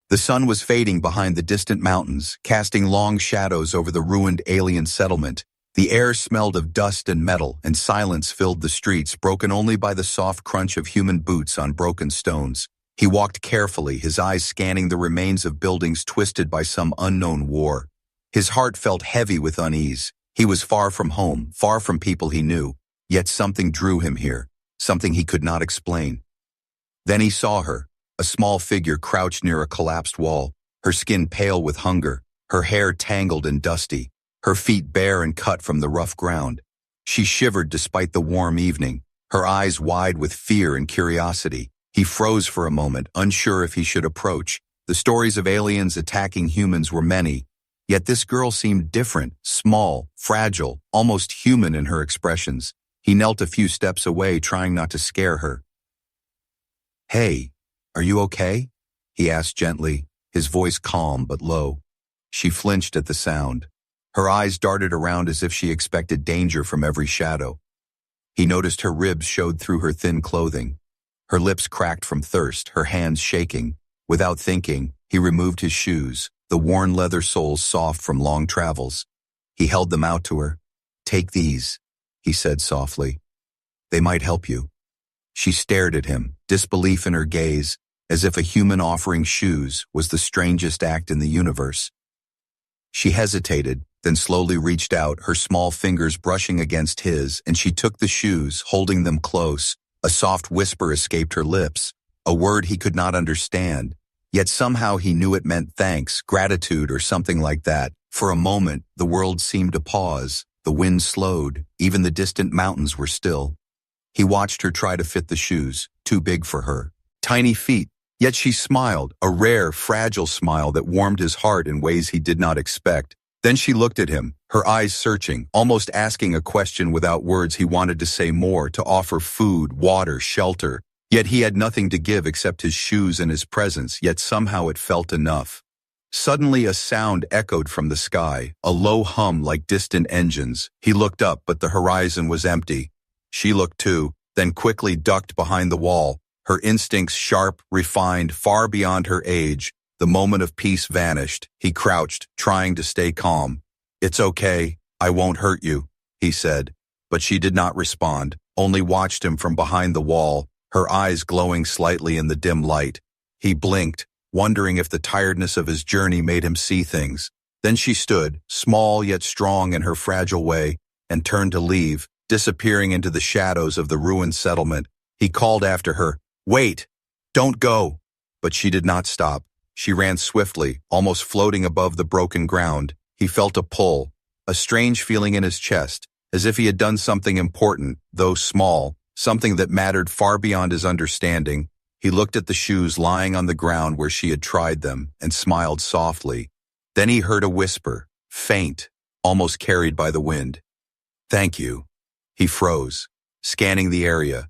The sun was fading behind the distant mountains, casting long shadows over the ruined alien settlement. The air smelled of dust and metal, and silence filled the streets, broken only by the soft crunch of human boots on broken stones. He walked carefully, his eyes scanning the remains of buildings twisted by some unknown war. His heart felt heavy with unease. He was far from home, far from people he knew, yet something drew him here, something he could not explain. Then he saw her, a small figure crouched near a collapsed wall, her skin pale with hunger, her hair tangled and dusty, her feet bare and cut from the rough ground. She shivered despite the warm evening, her eyes wide with fear and curiosity. He froze for a moment, unsure if he should approach. The stories of aliens attacking humans were many, yet this girl seemed different, small, fragile, almost human in her expressions. He knelt a few steps away, trying not to scare her. "Hey, are you okay?" he asked gently, his voice calm but low. She flinched at the sound. Her eyes darted around as if she expected danger from every shadow. He noticed her ribs showed through her thin clothing. Her lips cracked from thirst, her hands shaking. Without thinking, he removed his shoes, the worn leather soles soft from long travels. He held them out to her. "Take these," he said softly. "They might help you." She stared at him, disbelief in her gaze, as if a human offering shoes was the strangest act in the universe. She hesitated, then slowly reached out, her small fingers brushing against his, and she took the shoes, holding them close. A soft whisper escaped her lips, a word he could not understand, yet somehow he knew it meant thanks, gratitude, or something like that. For a moment, the world seemed to pause, the wind slowed, even the distant mountains were still. He watched her try to fit the shoes, too big for her. Tiny feet, yet she smiled, a rare, fragile smile that warmed his heart in ways he did not expect. Then she looked at him, her eyes searching, almost asking a question without words. He wanted to say more, to offer food, water, shelter. Yet he had nothing to give except his shoes and his presence, yet somehow it felt enough. Suddenly a sound echoed from the sky, a low hum like distant engines. He looked up, but the horizon was empty. She looked too, then quickly ducked behind the wall, her instincts sharp, refined, far beyond her age. The moment of peace vanished. He crouched, trying to stay calm. "It's okay, I won't hurt you," he said. But she did not respond, only watched him from behind the wall, her eyes glowing slightly in the dim light. He blinked, wondering if the tiredness of his journey made him see things. Then she stood, small yet strong in her fragile way, and turned to leave, disappearing into the shadows of the ruined settlement. He called after her, "Wait! Don't go!" But she did not stop. She ran swiftly, almost floating above the broken ground. He felt a pull, a strange feeling in his chest, as if he had done something important, though small, something that mattered far beyond his understanding. He looked at the shoes lying on the ground where she had tried them, and smiled softly. Then he heard a whisper, faint, almost carried by the wind. "Thank you." He froze, scanning the area.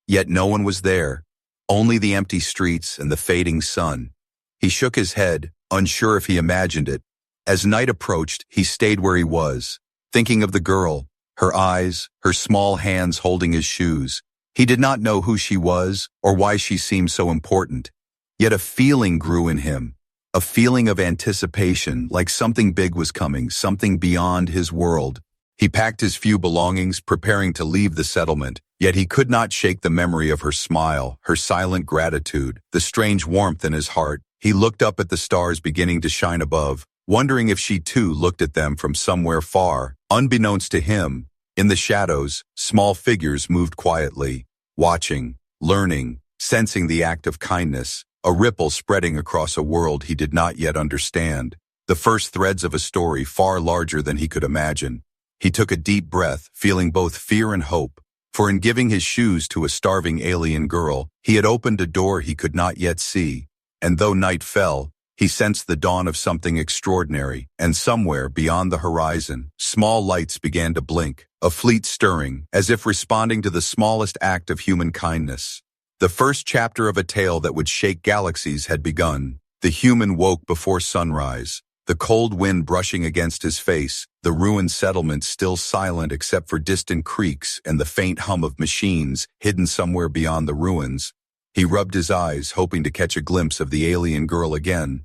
Yet no one was there, only the empty streets and the fading sun. He shook his head, unsure if he imagined it. As night approached, he stayed where he was, thinking of the girl, her eyes, her small hands holding his shoes. He did not know who she was or why she seemed so important. Yet a feeling grew in him, a feeling of anticipation, like something big was coming, something beyond his world. He packed his few belongings, preparing to leave the settlement, yet he could not shake the memory of her smile, her silent gratitude, the strange warmth in his heart. He looked up at the stars beginning to shine above, wondering if she too looked at them from somewhere far. Unbeknownst to him, in the shadows, small figures moved quietly, watching, learning, sensing the act of kindness, a ripple spreading across a world he did not yet understand. The first threads of a story far larger than he could imagine. He took a deep breath, feeling both fear and hope. For in giving his shoes to a starving alien girl, he had opened a door he could not yet see. And though night fell, he sensed the dawn of something extraordinary, and somewhere beyond the horizon, small lights began to blink, a fleet stirring, as if responding to the smallest act of human kindness. The first chapter of a tale that would shake galaxies had begun. The human woke before sunrise, the cold wind brushing against his face, the ruined settlement still silent except for distant creaks and the faint hum of machines hidden somewhere beyond the ruins. He rubbed his eyes, hoping to catch a glimpse of the alien girl again.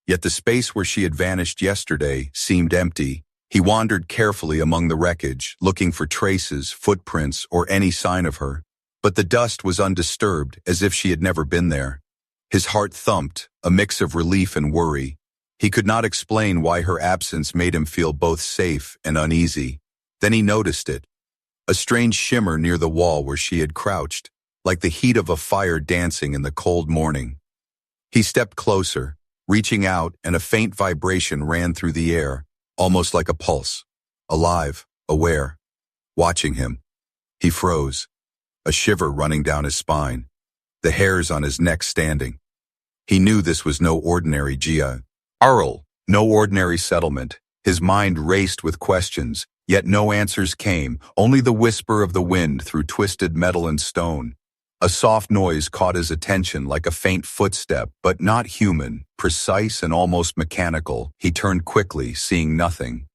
Yet the space where she had vanished yesterday seemed empty. He wandered carefully among the wreckage, looking for traces, footprints, or any sign of her. But the dust was undisturbed, as if she had never been there. His heart thumped, a mix of relief and worry. He could not explain why her absence made him feel both safe and uneasy. Then he noticed it. A strange shimmer near the wall where she had crouched, like the heat of a fire dancing in the cold morning. He stepped closer, reaching out, and a faint vibration ran through the air, almost like a pulse. Alive, aware, watching him. He froze, a shiver running down his spine, the hairs on his neck standing. He knew this was no ordinary Gia. Arl, no ordinary settlement. His mind raced with questions, yet no answers came, only the whisper of the wind through twisted metal and stone. A soft noise caught his attention like a faint footstep, but not human, precise and almost mechanical. He turned quickly, seeing nothing.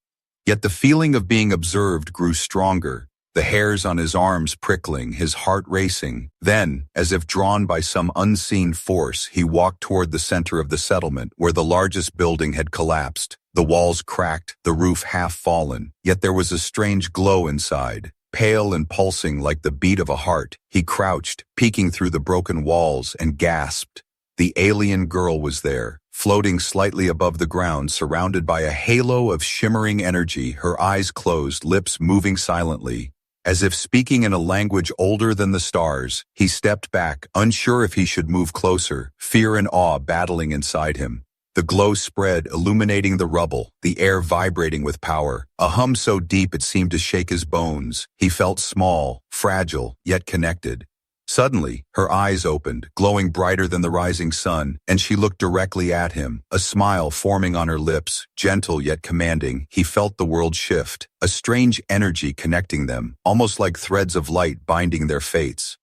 Yet the feeling of being observed grew stronger, the hairs on his arms prickling, his heart racing. Then, as if drawn by some unseen force, he walked toward the center of the settlement, where the largest building had collapsed. The walls cracked, the roof half fallen, yet there was a strange glow inside. Pale and pulsing like the beat of a heart, he crouched, peeking through the broken walls, and gasped. The alien girl was there, floating slightly above the ground, surrounded by a halo of shimmering energy, her eyes closed, lips moving silently. As if speaking in a language older than the stars, he stepped back, unsure if he should move closer, fear and awe battling inside him. The glow spread, illuminating the rubble, the air vibrating with power. A hum so deep it seemed to shake his bones. He felt small, fragile, yet connected. Suddenly, her eyes opened, glowing brighter than the rising sun, and she looked directly at him, a smile forming on her lips, gentle yet commanding. He felt the world shift, a strange energy connecting them, almost like threads of light binding their fates.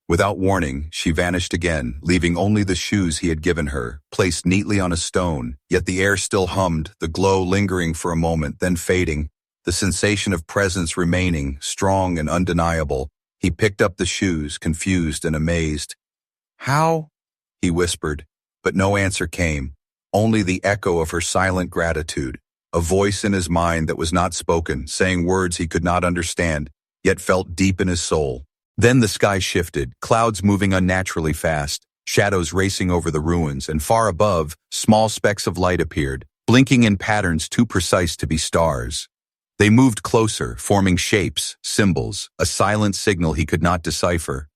Without warning, she vanished again, leaving only the shoes he had given her, placed neatly on a stone, yet the air still hummed, the glow lingering for a moment, then fading, the sensation of presence remaining, strong and undeniable. He picked up the shoes, confused and amazed. "How?" he whispered, but no answer came, only the echo of her silent gratitude, a voice in his mind that was not spoken, saying words he could not understand, yet felt deep in his soul. Then the sky shifted, clouds moving unnaturally fast, shadows racing over the ruins, and far above, small specks of light appeared, blinking in patterns too precise to be stars. They moved closer, forming shapes, symbols, a silent signal he could not decipher.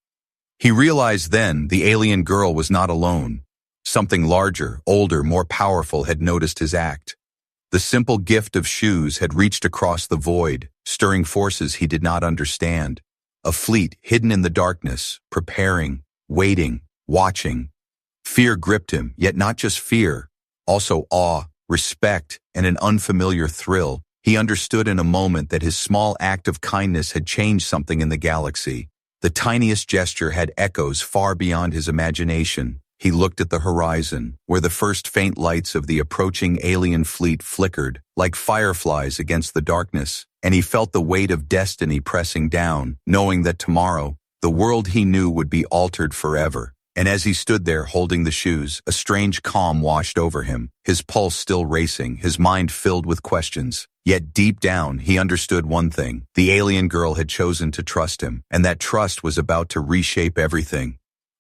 He realized then the alien girl was not alone. Something larger, older, more powerful had noticed his act. The simple gift of shoes had reached across the void, stirring forces he did not understand. A fleet hidden in the darkness, preparing, waiting, watching. Fear gripped him, yet not just fear, also awe, respect, and an unfamiliar thrill. He understood in a moment that his small act of kindness had changed something in the galaxy. The tiniest gesture had echoes far beyond his imagination. He looked at the horizon, where the first faint lights of the approaching alien fleet flickered, like fireflies against the darkness, and he felt the weight of destiny pressing down, knowing that tomorrow, the world he knew would be altered forever. And as he stood there holding the shoes, a strange calm washed over him, his pulse still racing, his mind filled with questions. Yet deep down, he understood one thing. The alien girl had chosen to trust him, and that trust was about to reshape everything.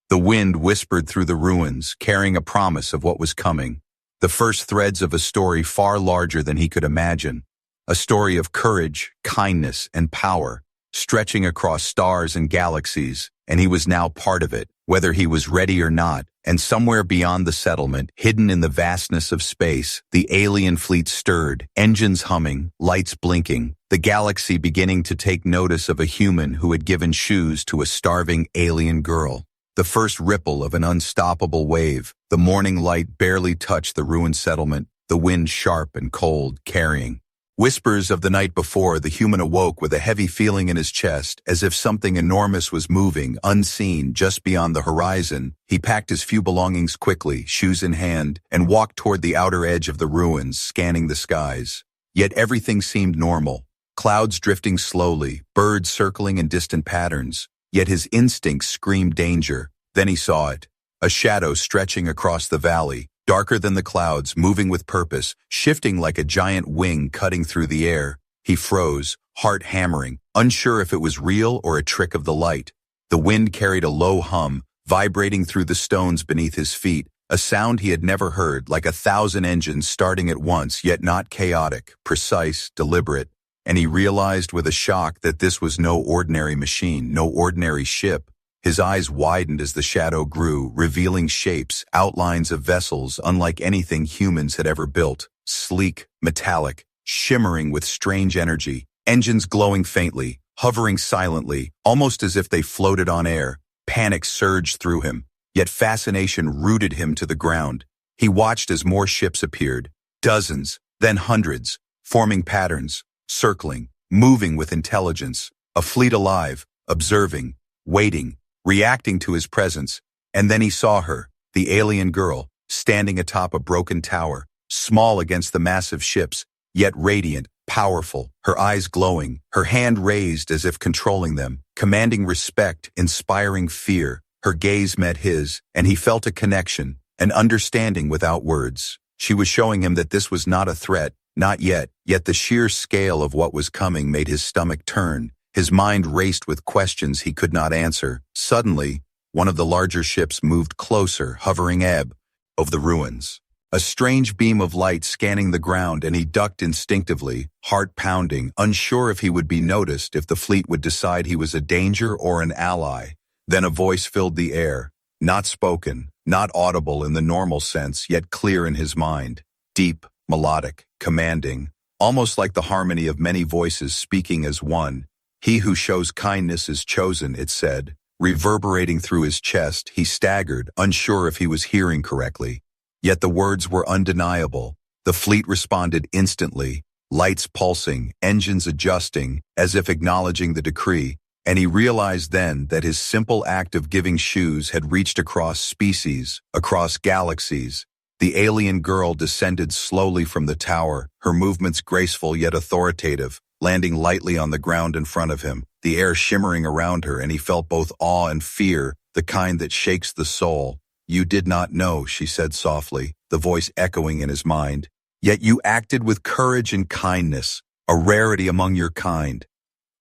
The wind whispered through the ruins, carrying a promise of what was coming. The first threads of a story far larger than he could imagine. A story of courage, kindness, and power, stretching across stars and galaxies, and he was now part of it, whether he was ready or not. And somewhere beyond the settlement, hidden in the vastness of space, the alien fleet stirred, engines humming, lights blinking, the galaxy beginning to take notice of a human who had given shoes to a starving alien girl. The first ripple of an unstoppable wave, the morning light barely touched the ruined settlement, the wind sharp and cold, carrying whispers of the night before. The human awoke with a heavy feeling in his chest, as if something enormous was moving, unseen, just beyond the horizon. He packed his few belongings quickly, shoes in hand, and walked toward the outer edge of the ruins, scanning the skies. Yet everything seemed normal. Clouds drifting slowly, birds circling in distant patterns. Yet his instincts screamed danger. Then he saw it. A shadow stretching across the valley, darker than the clouds, moving with purpose, shifting like a giant wing cutting through the air. He froze, heart hammering, unsure if it was real or a trick of the light. The wind carried a low hum, vibrating through the stones beneath his feet, a sound he had never heard, like 1,000 engines starting at once, yet not chaotic, precise, deliberate. And he realized with a shock that this was no ordinary machine, no ordinary ship. His eyes widened as the shadow grew, revealing shapes, outlines of vessels unlike anything humans had ever built. Sleek, metallic, shimmering with strange energy, engines glowing faintly, hovering silently, almost as if they floated on air. Panic surged through him, yet fascination rooted him to the ground. He watched as more ships appeared, dozens, then hundreds, forming patterns, circling, moving with intelligence, a fleet alive, observing, waiting, reacting to his presence. And then he saw her, the alien girl, standing atop a broken tower, small against the massive ships, yet radiant, powerful, her eyes glowing, her hand raised as if controlling them, commanding respect, inspiring fear. Her gaze met his, and he felt a connection, an understanding without words. She was showing him that this was not a threat, not yet the sheer scale of what was coming made his stomach turn. His mind raced with questions he could not answer. Suddenly, one of the larger ships moved closer, hovering ebb over the ruins. A strange beam of light scanning the ground, and he ducked instinctively, heart pounding, unsure if he would be noticed, if the fleet would decide he was a danger or an ally. Then a voice filled the air, not spoken, not audible in the normal sense, yet clear in his mind. Deep, melodic, commanding, almost like the harmony of many voices speaking as one. He who shows kindness is chosen, it said. Reverberating through his chest, he staggered, unsure if he was hearing correctly. Yet the words were undeniable. The fleet responded instantly, lights pulsing, engines adjusting, as if acknowledging the decree. And he realized then that his simple act of giving shoes had reached across species, across galaxies. The alien girl descended slowly from the tower, her movements graceful yet authoritative, landing lightly on the ground in front of him, the air shimmering around her, and he felt both awe and fear, the kind that shakes the soul. "You did not know," she said softly, the voice echoing in his mind. "Yet you acted with courage and kindness, a rarity among your kind."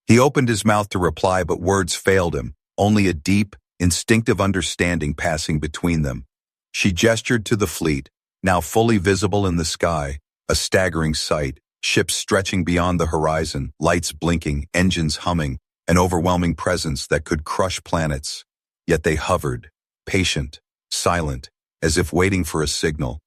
He opened his mouth to reply, but words failed him, only a deep, instinctive understanding passing between them. She gestured to the fleet, now fully visible in the sky, a staggering sight, ships stretching beyond the horizon, lights blinking, engines humming, an overwhelming presence that could crush planets. Yet they hovered, patient, silent, as if waiting for a signal.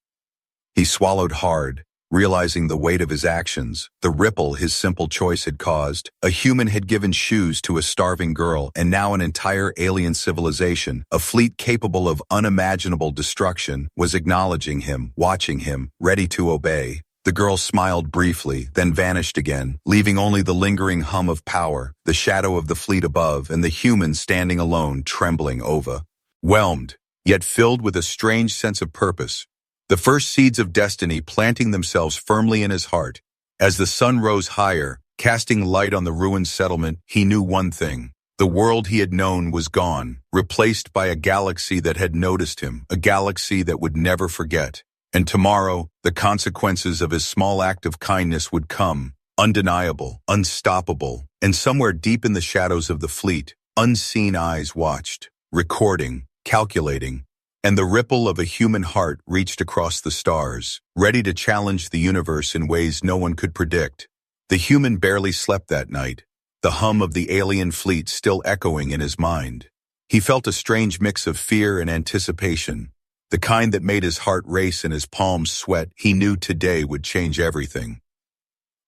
He swallowed hard, realizing the weight of his actions, the ripple his simple choice had caused. A human had given shoes to a starving girl, and now an entire alien civilization, a fleet capable of unimaginable destruction, was acknowledging him, watching him, ready to obey. The girl smiled briefly, then vanished again, leaving only the lingering hum of power, the shadow of the fleet above, and the human standing alone, trembling, overwhelmed, yet filled with a strange sense of purpose. The first seeds of destiny planting themselves firmly in his heart. As the sun rose higher, casting light on the ruined settlement, he knew one thing. The world he had known was gone, replaced by a galaxy that had noticed him, a galaxy that would never forget. And tomorrow, the consequences of his small act of kindness would come, undeniable, unstoppable, and somewhere deep in the shadows of the fleet, unseen eyes watched, recording, calculating, and the ripple of a human heart reached across the stars, ready to challenge the universe in ways no one could predict. The human barely slept that night, the hum of the alien fleet still echoing in his mind. He felt a strange mix of fear and anticipation, the kind that made his heart race and his palms sweat. He knew today would change everything.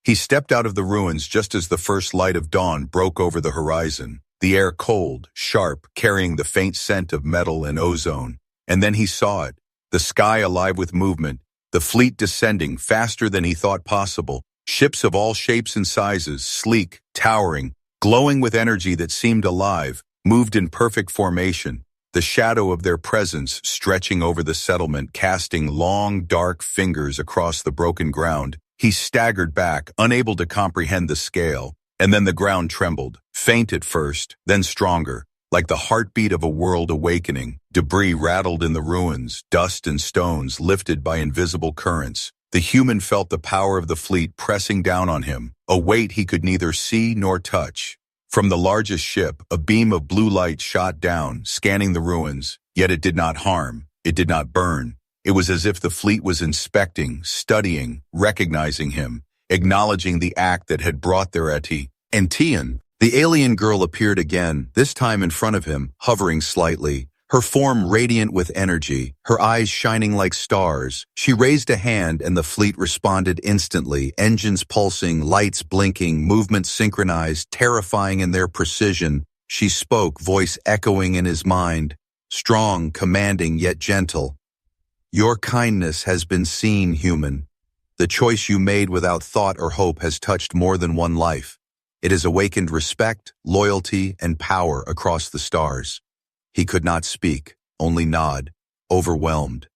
He stepped out of the ruins just as the first light of dawn broke over the horizon, the air cold, sharp, carrying the faint scent of metal and ozone. And then he saw it, the sky alive with movement, the fleet descending faster than he thought possible, ships of all shapes and sizes, sleek, towering, glowing with energy that seemed alive, moved in perfect formation, the shadow of their presence stretching over the settlement, casting long, dark fingers across the broken ground. He staggered back, unable to comprehend the scale, and then the ground trembled, faint at first, then stronger. Like the heartbeat of a world awakening, debris rattled in the ruins, dust and stones lifted by invisible currents. The human felt the power of the fleet pressing down on him, a weight he could neither see nor touch. From the largest ship, a beam of blue light shot down, scanning the ruins, yet it did not harm, it did not burn. It was as if the fleet was inspecting, studying, recognizing him, acknowledging the act that had brought their eti. And Tian, the alien girl, appeared again, this time in front of him, hovering slightly, her form radiant with energy, her eyes shining like stars. She raised a hand and the fleet responded instantly, engines pulsing, lights blinking, movements synchronized, terrifying in their precision. She spoke, voice echoing in his mind, strong, commanding, yet gentle. Your kindness has been seen, human. The choice you made without thought or hope has touched more than one life. It has awakened respect, loyalty, and power across the stars. He could not speak, only nod, overwhelmed.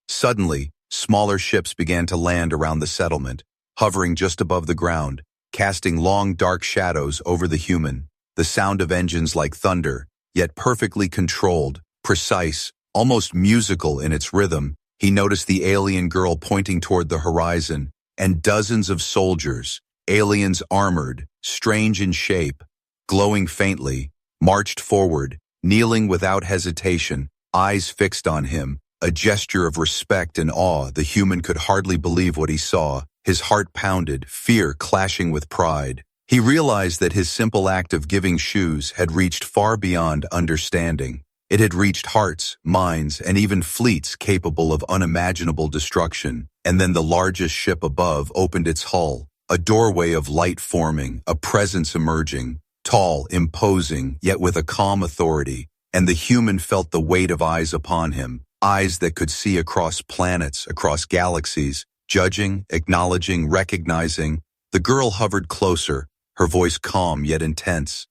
Suddenly, smaller ships began to land around the settlement, hovering just above the ground, casting long dark shadows over the human, the sound of engines like thunder, yet perfectly controlled, precise, almost musical in its rhythm. He noticed the alien girl pointing toward the horizon, and dozens of soldiers, aliens armored, strange in shape, glowing faintly, marched forward, kneeling without hesitation, eyes fixed on him, a gesture of respect and awe. The human could hardly believe what he saw. His heart pounded, fear clashing with pride. He realized that his simple act of giving shoes had reached far beyond understanding. It had reached hearts, minds, and even fleets capable of unimaginable destruction. And then the largest ship above opened its hull, a doorway of light forming, a presence emerging, tall, imposing, yet with a calm authority, and the human felt the weight of eyes upon him, eyes that could see across planets, across galaxies, judging, acknowledging, recognizing. The girl hovered closer, her voice calm yet intense.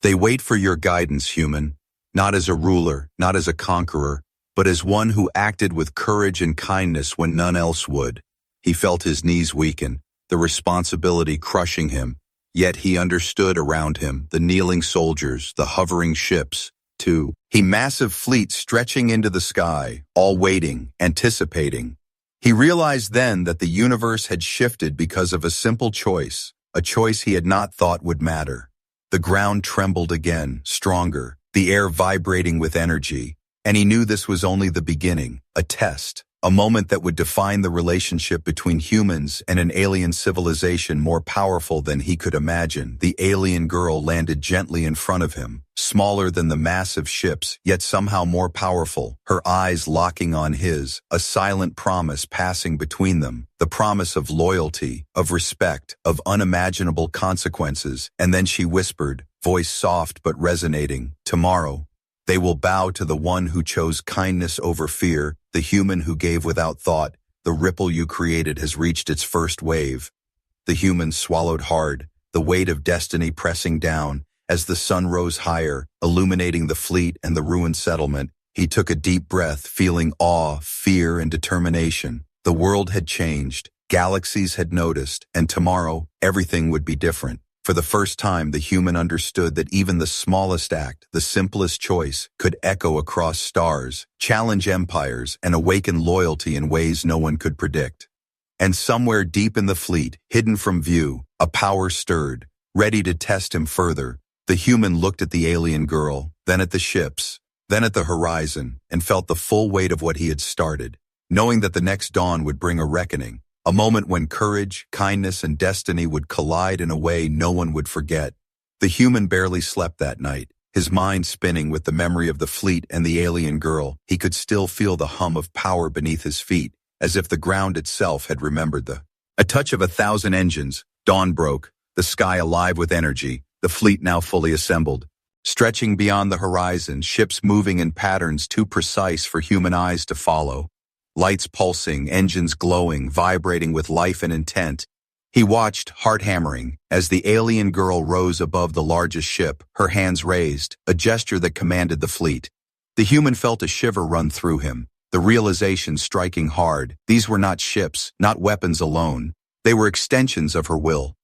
They wait for your guidance, human, not as a ruler, not as a conqueror, but as one who acted with courage and kindness when none else would. He felt his knees weaken, the responsibility crushing him. Yet he understood around him, the kneeling soldiers, the hovering ships, too. A massive fleet stretching into the sky, all waiting, anticipating. He realized then that the universe had shifted because of a simple choice, a choice he had not thought would matter. The ground trembled again, stronger, the air vibrating with energy, and he knew this was only the beginning, a test. A moment that would define the relationship between humans and an alien civilization more powerful than he could imagine. The alien girl landed gently in front of him, smaller than the massive ships, yet somehow more powerful, her eyes locking on his, a silent promise passing between them, the promise of loyalty, of respect, of unimaginable consequences. And then she whispered, voice soft but resonating, tomorrow, they will bow to the one who chose kindness over fear, the human who gave without thought. The ripple you created has reached its first wave. The human swallowed hard, the weight of destiny pressing down. As the sun rose higher, illuminating the fleet and the ruined settlement, he took a deep breath, feeling awe, fear, and determination. The world had changed, galaxies had noticed, and tomorrow, everything would be different. For the first time, the human understood that even the smallest act, the simplest choice, could echo across stars, challenge empires, and awaken loyalty in ways no one could predict. And somewhere deep in the fleet, hidden from view, a power stirred, ready to test him further. The human looked at the alien girl, then at the ships, then at the horizon, and felt the full weight of what he had started, knowing that the next dawn would bring a reckoning. A moment when courage, kindness, and destiny would collide in a way no one would forget. The human barely slept that night, his mind spinning with the memory of the fleet and the alien girl. He could still feel the hum of power beneath his feet, as if the ground itself had remembered a touch of 1,000 engines. Dawn broke, the sky alive with energy, the fleet now fully assembled. Stretching beyond the horizon, ships moving in patterns too precise for human eyes to follow. Lights pulsing, engines glowing, vibrating with life and intent. He watched, heart hammering, as the alien girl rose above the largest ship, her hands raised, a gesture that commanded the fleet. The human felt a shiver run through him, the realization striking hard. These were not ships, not weapons alone. They were extensions of her will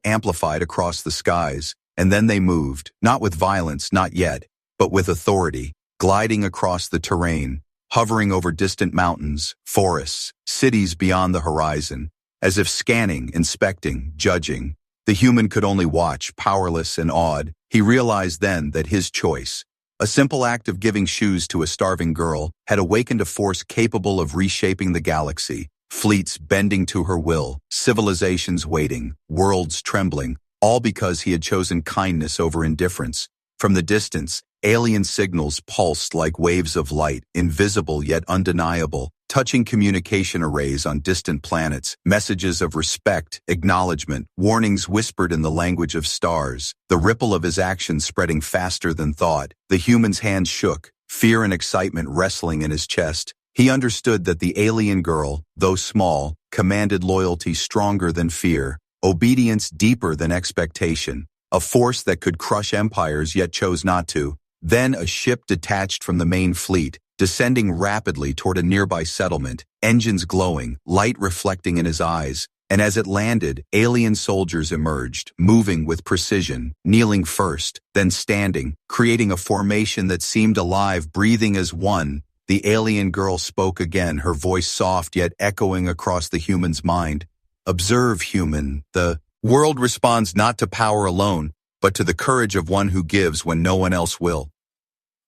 amplified across the skies. And then they moved, not with violence, not yet, but with authority, gliding across the terrain, hovering over distant mountains, forests, cities beyond the horizon, as if scanning, inspecting, judging. The human could only watch, powerless and awed. He realized then that his choice, a simple act of giving shoes to a starving girl, had awakened a force capable of reshaping the galaxy, fleets bending to her will, civilizations waiting, worlds trembling, all because he had chosen kindness over indifference. From the distance, alien signals pulsed like waves of light, invisible yet undeniable, touching communication arrays on distant planets, messages of respect, acknowledgement, warnings whispered in the language of stars. The ripple of his actions spreading faster than thought. The human's hands shook, fear and excitement wrestling in his chest. He understood that the alien girl, though small, commanded loyalty stronger than fear, obedience deeper than expectation, a force that could crush empires yet chose not to. Then a ship detached from the main fleet, descending rapidly toward a nearby settlement, engines glowing, light reflecting in his eyes, and as it landed, alien soldiers emerged, moving with precision, kneeling first, then standing, creating a formation that seemed alive, breathing as one. The alien girl spoke again, her voice soft yet echoing across the human's mind. "Observe, human. The world responds not to power alone, but to the courage of one who gives when no one else will."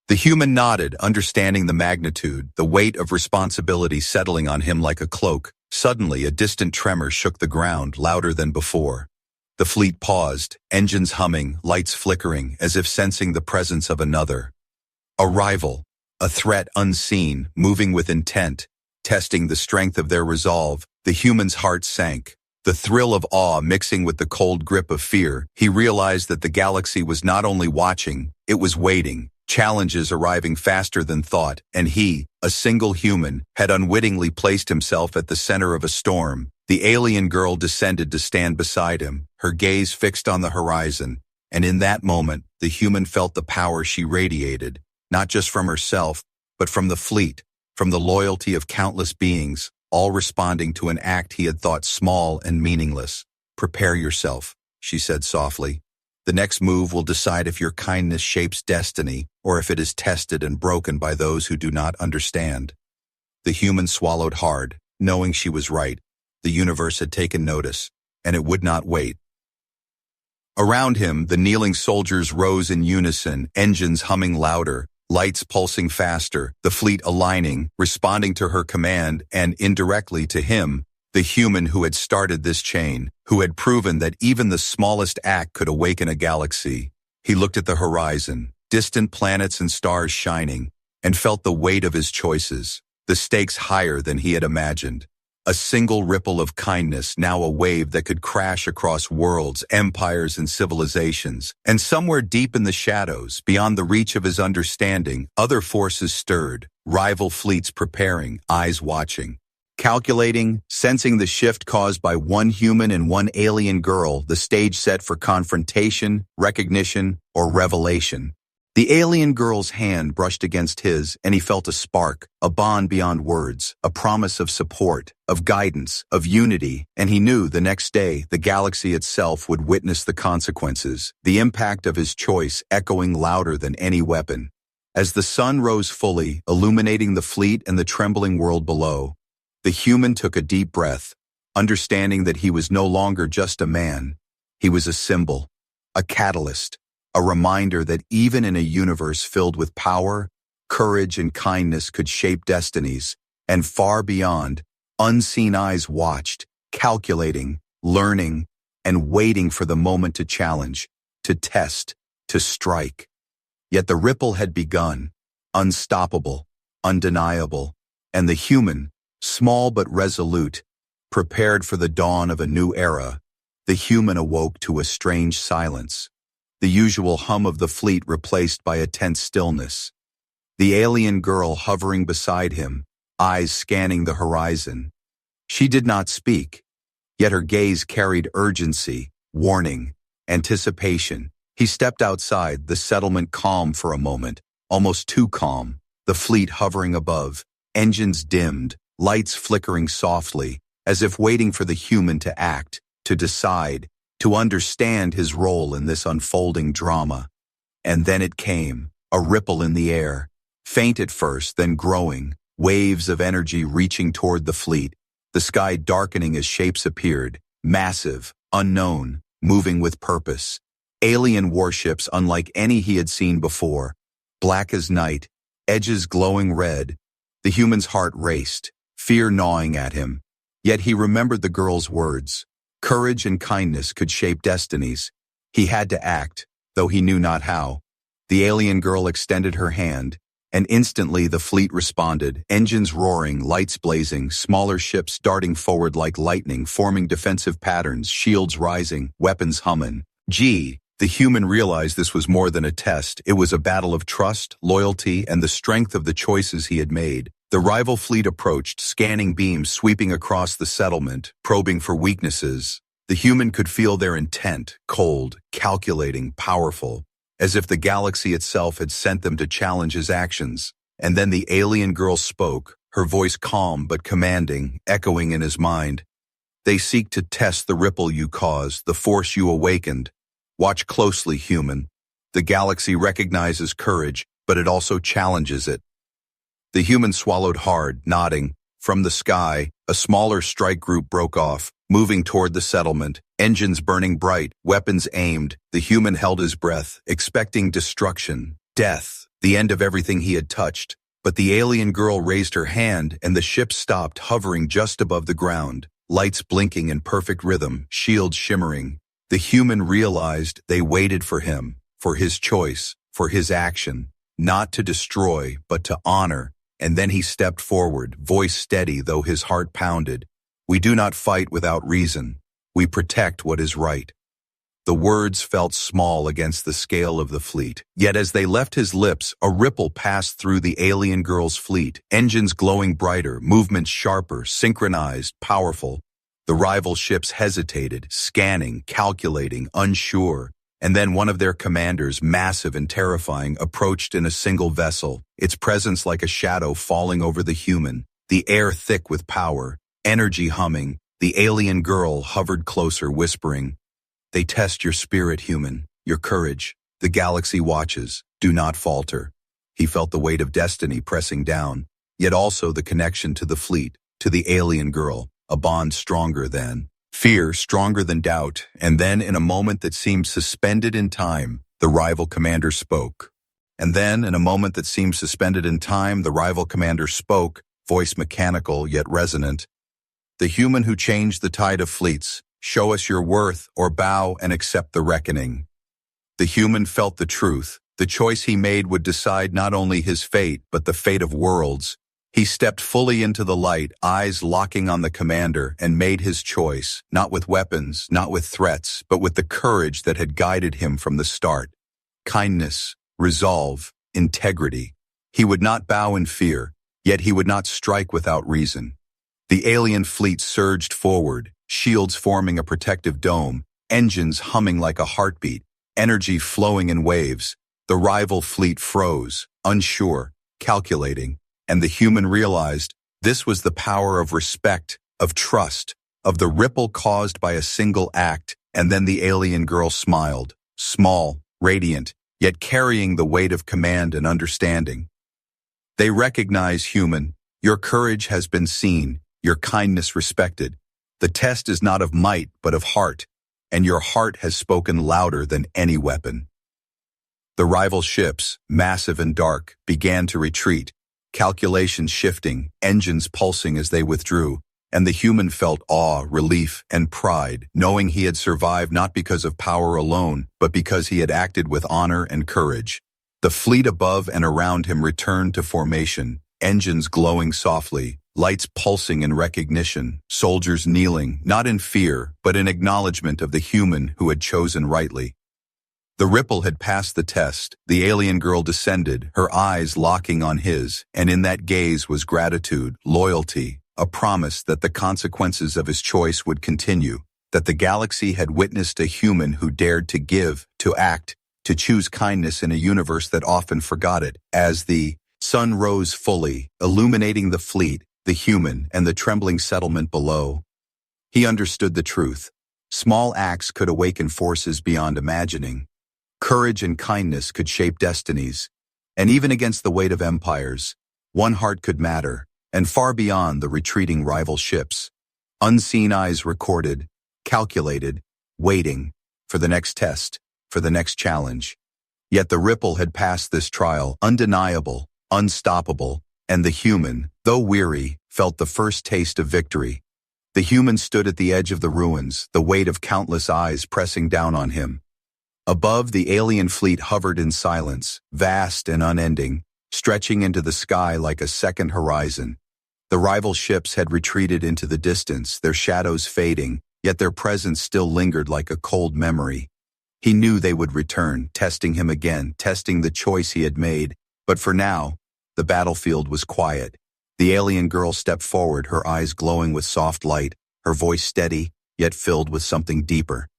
The human nodded, understanding the magnitude, the weight of responsibility settling on him like a cloak. Suddenly, a distant tremor shook the ground, louder than before. The fleet paused, engines humming, lights flickering, as if sensing the presence of another. A rival, a threat unseen, moving with intent, testing the strength of their resolve. The human's heart sank. The thrill of awe mixing with the cold grip of fear. He realized that the galaxy was not only watching, it was waiting. Challenges arriving faster than thought, and he, a single human, had unwittingly placed himself at the center of a storm. The alien girl descended to stand beside him, her gaze fixed on the horizon, and in that moment, the human felt the power she radiated, not just from herself, but from the fleet, from the loyalty of countless beings, all responding to an act he had thought small and meaningless. "Prepare yourself," she said softly. "The next move will decide if your kindness shapes destiny or if it is tested and broken by those who do not understand." The human swallowed hard, knowing she was right. The universe had taken notice, and it would not wait. Around him, the kneeling soldiers rose in unison, engines humming louder, lights pulsing faster, the fleet aligning, responding to her command and, indirectly to him, the human who had started this chain, who had proven that even the smallest act could awaken a galaxy. He looked at the horizon, distant planets and stars shining, and felt the weight of his choices, the stakes higher than he had imagined. A single ripple of kindness, now a wave that could crash across worlds, empires, and civilizations. And somewhere deep in the shadows, beyond the reach of his understanding, other forces stirred, rival fleets preparing, eyes watching. Calculating, sensing the shift caused by one human and one alien girl, the stage set for confrontation, recognition, or revelation. The alien girl's hand brushed against his, and he felt a spark, a bond beyond words, a promise of support, of guidance, of unity, and he knew the next day the galaxy itself would witness the consequences, the impact of his choice echoing louder than any weapon. As the sun rose fully, illuminating the fleet and the trembling world below, the human took a deep breath, understanding that he was no longer just a man. He was a symbol, a catalyst, a reminder that even in a universe filled with power, courage, and kindness could shape destinies, and far beyond, unseen eyes watched, calculating, learning, and waiting for the moment to challenge, to test, to strike. Yet the ripple had begun, unstoppable, undeniable, and the human, small but resolute, prepared for the dawn of a new era. The human awoke to a strange silence, the usual hum of the fleet replaced by a tense stillness. The alien girl hovering beside him, eyes scanning the horizon. She did not speak, yet her gaze carried urgency, warning, anticipation. He stepped outside, the settlement calm for a moment, almost too calm, the fleet hovering above, engines dimmed, lights flickering softly, as if waiting for the human to act, to decide. to understand his role in this unfolding drama. And then it came, a ripple in the air, faint at first, then growing, waves of energy reaching toward the fleet, the sky darkening as shapes appeared, massive, unknown, moving with purpose. Alien warships unlike any he had seen before, black as night, edges glowing red. The human's heart raced, fear gnawing at him. Yet he remembered the girl's words. Courage and kindness could shape destinies. He had to act, though he knew not how. The alien girl extended her hand, and instantly the fleet responded, engines roaring, lights blazing, smaller ships darting forward like lightning, forming defensive patterns, shields rising, weapons humming. The human realized this was more than a test. It was a battle of trust, loyalty, and the strength of the choices he had made. The rival fleet approached, scanning beams sweeping across the settlement, probing for weaknesses. The human could feel their intent, cold, calculating, powerful, as if the galaxy itself had sent them to challenge his actions. And then the alien girl spoke, her voice calm but commanding, echoing in his mind. They seek to test the ripple you caused, the force you awakened. Watch closely, human. The galaxy recognizes courage, but it also challenges it. The human swallowed hard, nodding. From the sky, a smaller strike group broke off, moving toward the settlement, engines burning bright, weapons aimed. The human held his breath, expecting destruction, death, the end of everything he had touched. But the alien girl raised her hand, and the ship stopped, hovering just above the ground, lights blinking in perfect rhythm, shields shimmering. The human realized they waited for him, for his choice, for his action, not to destroy, but to honor. And then he stepped forward, voice steady though his heart pounded. We do not fight without reason. We protect what is right. The words felt small against the scale of the fleet. Yet as they left his lips, a ripple passed through the alien girl's fleet, engines glowing brighter, movements sharper, synchronized, powerful. The rival ships hesitated, scanning, calculating, unsure. And then one of their commanders, massive and terrifying, approached in a single vessel, its presence like a shadow falling over the human, the air thick with power, energy humming. The alien girl hovered closer, whispering, "They test your spirit, human, your courage. The galaxy watches. Do not falter." He felt the weight of destiny pressing down, yet also the connection to the fleet, to the alien girl, a bond stronger than fear, stronger than doubt. And then, in a moment that seemed suspended in time, the rival commander spoke. Voice mechanical yet resonant. "The human who changed the tide of fleets, show us your worth or bow and accept the reckoning." The human felt the truth. The choice he made would decide not only his fate, but the fate of worlds. He stepped fully into the light, eyes locking on the commander, and made his choice, not with weapons, not with threats, but with the courage that had guided him from the start. Kindness, resolve, integrity. He would not bow in fear, yet he would not strike without reason. The alien fleet surged forward, shields forming a protective dome, engines humming like a heartbeat, energy flowing in waves. The rival fleet froze, unsure, calculating, and the human realized this was the power of respect, of trust, of the ripple caused by a single act. And then the alien girl smiled, small, radiant, yet carrying the weight of command and understanding. "They recognize, human, your courage has been seen, your kindness respected. The test is not of might, but of heart, and your heart has spoken louder than any weapon." The rival ships, massive and dark, began to retreat, calculations shifting, engines pulsing as they withdrew, and the human felt awe, relief, and pride, knowing he had survived not because of power alone, but because he had acted with honor and courage. The fleet above and around him returned to formation, engines glowing softly, lights pulsing in recognition, soldiers kneeling, not in fear, but in acknowledgement of the human who had chosen rightly. The ripple had passed the test. The alien girl descended, her eyes locking on his, and in that gaze was gratitude, loyalty, a promise that the consequences of his choice would continue, that the galaxy had witnessed a human who dared to give, to act, to choose kindness in a universe that often forgot it. As the sun rose fully, illuminating the fleet, the human, and the trembling settlement below, he understood the truth. Small acts could awaken forces beyond imagining. Courage and kindness could shape destinies. And even against the weight of empires, one heart could matter, and far beyond the retreating rival ships. Unseen eyes recorded, calculated, waiting for the next test, for the next challenge. Yet the ripple had passed this trial, undeniable, unstoppable, and the human, though weary, felt the first taste of victory. The human stood at the edge of the ruins, the weight of countless eyes pressing down on him. Above, the alien fleet hovered in silence, vast and unending, stretching into the sky like a second horizon. The rival ships had retreated into the distance, their shadows fading, yet their presence still lingered like a cold memory. He knew they would return, testing him again, testing the choice he had made. But for now, the battlefield was quiet. The alien girl stepped forward, her eyes glowing with soft light, her voice steady, yet filled with something deeper.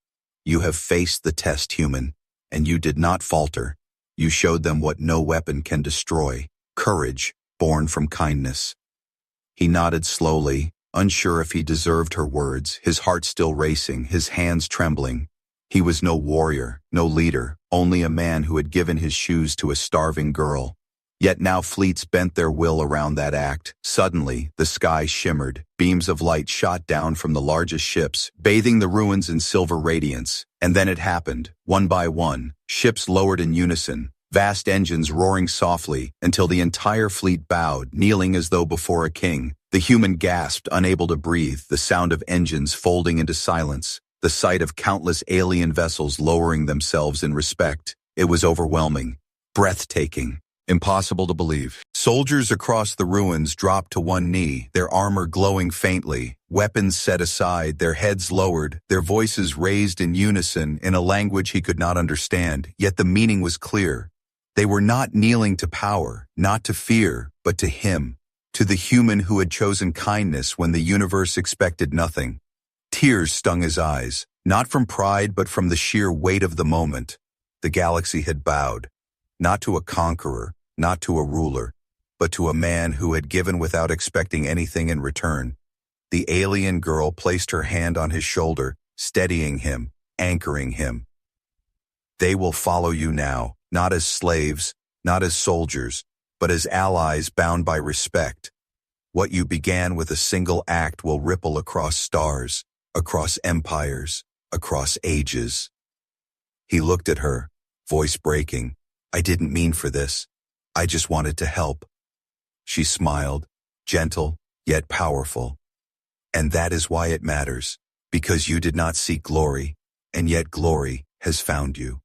You have faced the test, human, and you did not falter. You showed them what no weapon can destroy, courage born from kindness. He nodded slowly, unsure if he deserved her words, his heart still racing, his hands trembling. He was no warrior, no leader, only a man who had given his shoes to a starving girl. Yet now fleets bent their will around that act. Suddenly, the sky shimmered. Beams of light shot down from the largest ships, bathing the ruins in silver radiance. And then it happened. One by one, ships lowered in unison, vast engines roaring softly, until the entire fleet bowed, kneeling as though before a king. The human gasped, unable to breathe, the sound of engines folding into silence, the sight of countless alien vessels lowering themselves in respect. It was overwhelming, breathtaking. Impossible to believe. Soldiers across the ruins dropped to one knee, their armor glowing faintly, weapons set aside, their heads lowered, their voices raised in unison in a language he could not understand, yet the meaning was clear. They were not kneeling to power, not to fear, but to him, to the human who had chosen kindness when the universe expected nothing. Tears stung his eyes, not from pride but from the sheer weight of the moment. The galaxy had bowed, not to a conqueror, not to a ruler, but to a man who had given without expecting anything in return. The alien girl placed her hand on his shoulder, steadying him, anchoring him. They will follow you now, not as slaves, not as soldiers, but as allies bound by respect. What you began with a single act will ripple across stars, across empires, across ages. He looked at her, voice breaking. I didn't mean for this. I just wanted to help. She smiled, gentle, yet powerful. And that is why it matters, because you did not seek glory, and yet glory has found you.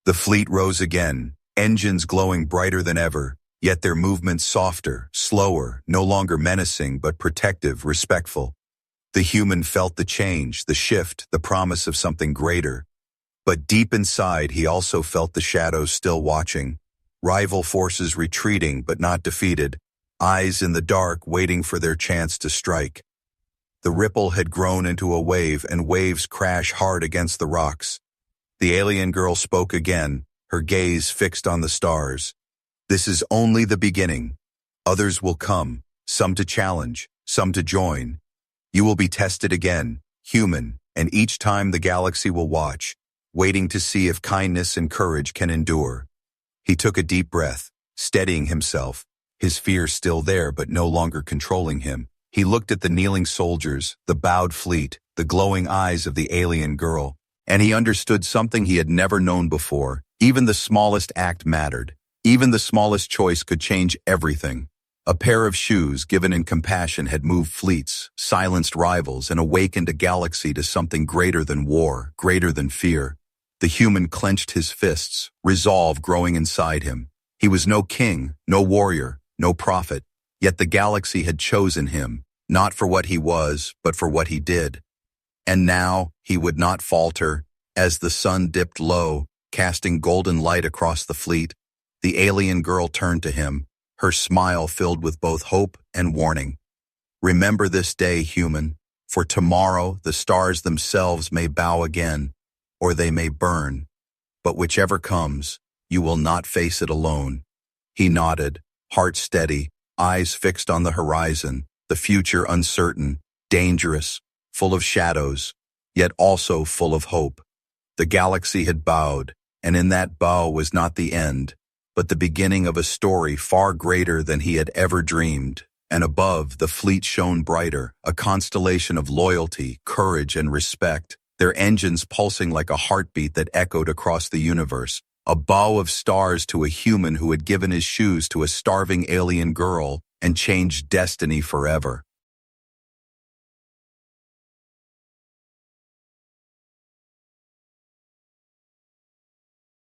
The fleet rose again, engines glowing brighter than ever, yet their movements softer, slower, no longer menacing but protective, respectful. The human felt the change, the shift, the promise of something greater. But deep inside, he also felt the shadows still watching. Rival forces retreating but not defeated, eyes in the dark waiting for their chance to strike. The ripple had grown into a wave, and waves crash hard against the rocks. The alien girl spoke again, her gaze fixed on the stars. This is only the beginning. Others will come, some to challenge, some to join. You will be tested again, human, and each time the galaxy will watch, waiting to see if kindness and courage can endure. He took a deep breath, steadying himself, his fear still there but no longer controlling him. He looked at the kneeling soldiers, the bowed fleet, the glowing eyes of the alien girl, and he understood something he had never known before. Even the smallest act mattered. Even the smallest choice could change everything. A pair of shoes given in compassion had moved fleets, silenced rivals, and awakened a galaxy to something greater than war, greater than fear. The human clenched his fists, resolve growing inside him. He was no king, no warrior, no prophet, yet the galaxy had chosen him, not for what he was, but for what he did. And now he would not falter. As the sun dipped low, casting golden light across the fleet, the alien girl turned to him, her smile filled with both hope and warning. Remember this day, human, for tomorrow the stars themselves may bow again, or they may burn, but whichever comes, you will not face it alone. He nodded, heart steady, eyes fixed on the horizon, the future uncertain, dangerous, full of shadows, yet also full of hope. The galaxy had bowed, and in that bow was not the end, but the beginning of a story far greater than he had ever dreamed. And above, the fleet shone brighter, a constellation of loyalty, courage, and respect, their engines pulsing like a heartbeat that echoed across the universe. A bow of stars to a human who had given his shoes to a starving alien girl and changed destiny forever.